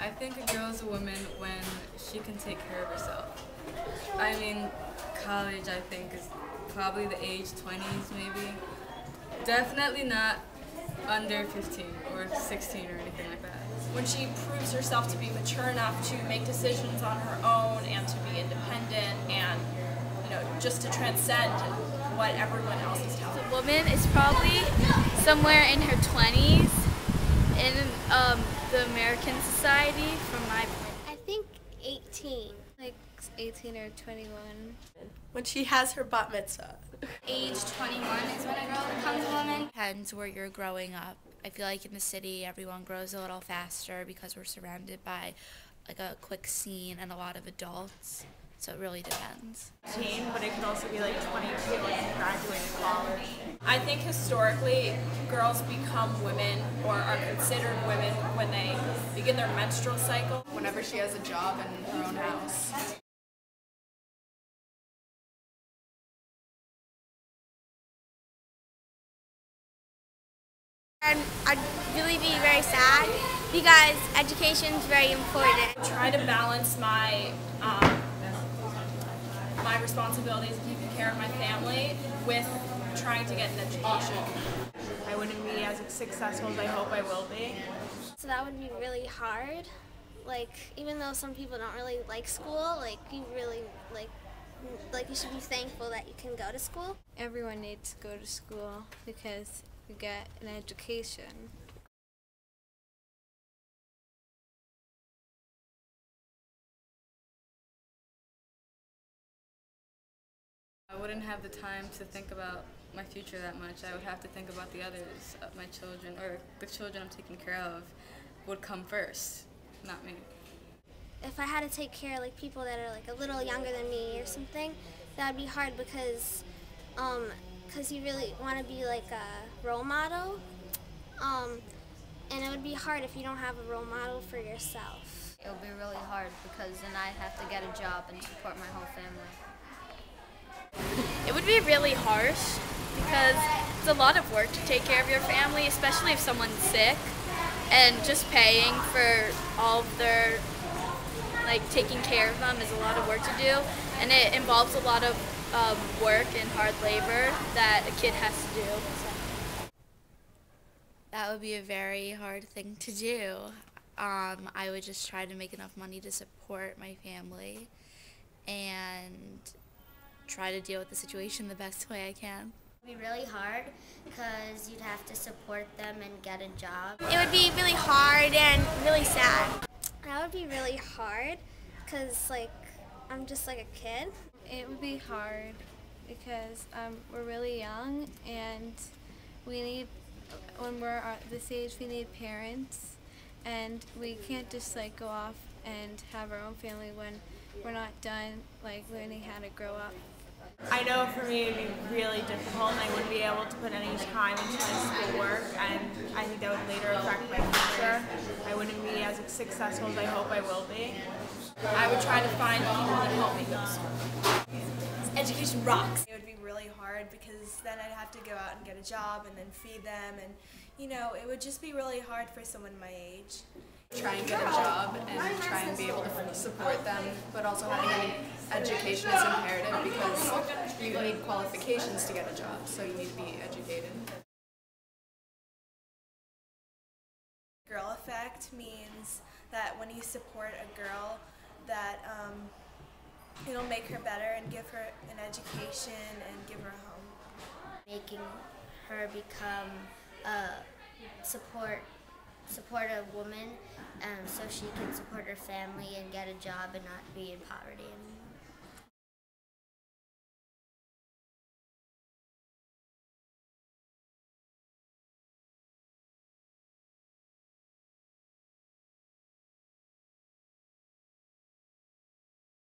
I think a girl's a woman when she can take care of herself. I mean, college I think is probably the age 20s maybe. Definitely not under 15 or 16 or anything like that. When she proves herself to be mature enough to make decisions on her own and to be independent and, just to transcend what everyone else is telling her. A woman is probably somewhere in her 20s in the American society from my point. I think 18. Like 18 or 21. When she has her bat mitzvah. Age 21 is when a girl becomes a woman. Depends where you're growing up. I feel like in the city everyone grows a little faster because we're surrounded by like a quick scene and a lot of adults. So it really depends. But it could also be like 22 when you graduate college. I think historically girls become women or are considered women when they begin their menstrual cycle. Whenever she has a job in her own house. And I'd really be very sad because education is very important. Try to balance my my responsibilities of taking care of my family with trying to get an education. I wouldn't be as successful as I hope I will be. So that would be really hard. Like, even though some people don't really like school, like you really you should be thankful that you can go to school. Everyone needs to go to school because you get an education. I wouldn't have the time to think about my future that much. I would have to think about the others, my children, or the children I'm taking care of would come first, not me. If I had to take care of like people that are like a little younger than me or something, that would be hard because you really want to be like a role model, and it would be hard if you don't have a role model for yourself. It would be really hard because then I'd have to get a job and support my whole family. It would be really harsh because it's a lot of work to take care of your family, especially if someone's sick, and just paying for all of their, taking care of them is a lot of work to do, and it involves a lot of work and hard labor that a kid has to do. So. That would be a very hard thing to do. I would just try to make enough money to support my family and try to deal with the situation the best way I can. It would be really hard because you'd have to support them and get a job. It would be really hard and really sad. That would be really hard because I'm just like a kid. It would be hard because we're really young and when we're at this age, we need parents, and we can't just go off and have our own family when we're not done learning how to grow up. I know for me it would be really difficult and I wouldn't be able to put any time into my schoolwork, and I think that would later affect my future. I wouldn't be as successful as I hope I will be. I would try to find people that help me go to school. Education rocks. It would be really hard because then I'd have to go out and get a job and then feed them, and it would just be really hard for someone my age. Try and get a job and try and be able to support them, but also having an education is imperative because you need qualifications to get a job, so you need to be educated. Girl effect means that when you support a girl, that it'll make her better and give her an education and give her a home. Making her become support a woman so she can support her family and get a job and not be in poverty anymore.